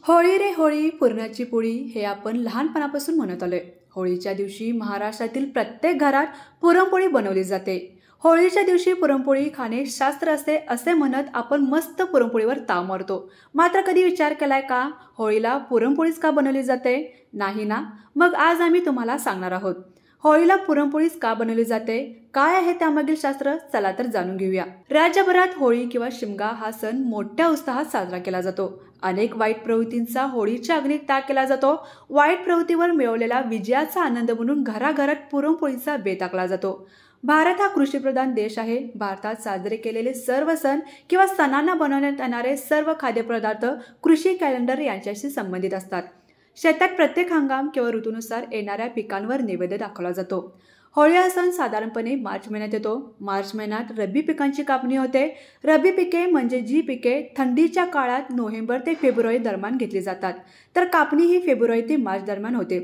होळी रे होळी पुरणाची पोळी हे आपण लहानपणापासून म्हणत आलोय। होळीच्या दिवशी महाराष्ट्रातील प्रत्येक घरात पुरणपोळी बनवली जाते। होळीच्या दिवशी पुरणपोळी खाणे शास्त्र असते असे म्हणत आपण मस्त पुरणपोळीवर ताव मारतो। मात्र कधी विचार केलाय का होळीला पुरणपोळीच का बनवली जाते? नाही ना? मग आज आम्ही तुम्हाला सांगणार आहोत होळीला पुरणपोळीच का बनवली जाते, काय आहे त्यामागील शास्त्र, चला तर जाणून घेऊया। राज्यभरात होळी किंवा शिमगा हा सण मोठ्या उत्साहात साजरा केला जातो। अनेक वाईट प्रवृत्तींचा होळीच्या अग्नीत त्याग केला जातो। वाईट प्रवृत्तीवर मिळवलेला विजयाचा आनंद म्हणून घराघरात पुरणपोळीचा बेत आखला जातो। भारत हा कृषीप्रधान देश आहे। भारतात साजरे केलेले सर्व सण किंवा सणांना बनवण्यात येणारे सर्व खाद्यपदार्थ कृषी कॅलेंडर यांच्याशी संबंधित असतात। शेतात प्रत्येक हंगाम किंवा ऋतूनुसार येणाऱ्या पिकांवर नैवेद्य दाखवला जातो। होळी हा सण साधारणपणे मार्च महिन्यात येतो। मार्च महिन्यात रब्बी पिकांची कापणी होते। रब्बी पिके म्हणजे जी पिके थंडीच्या काळात नोव्हेंबर ते फेब्रुवारी दरम्यान घेतली जातात, तर कापणी ही फेब्रुवारी ते मार्च दरम्यान होते।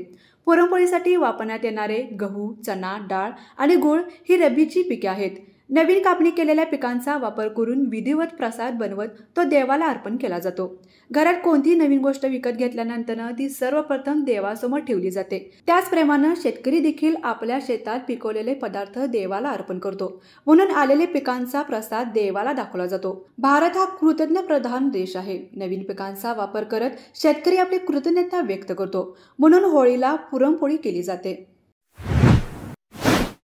पुरणपोळीसाठी वापरण्यात येणारे गहू, चणा डाळ आणि गूळ ही रब्बीची पिके आहेत। नवीन कापणी केलेल्या पिकांचा वापर करून विधिवत प्रसाद बनवत तो देवाला अर्पण केला जातो। घरात कोणतीही नवीन गोष्ट विकत घेतल्यानंतर ती सर्वप्रथम देवासमोर ठेवली जाते। त्याचप्रमाणे शेतकरी देखील आपल्या शेतात पिकवलेले पदार्थ देवाला अर्पण करतो, म्हणून आलेले पिकांचा प्रसाद देवाला दाखवला जातो। भारत हा कृतज्ञ प्रधान देश आहे। नवीन पिकांचा वापर करत शेतकरी आपली कृतज्ञता व्यक्त करतो, म्हणून होळीला पुरणपोळी केली जाते।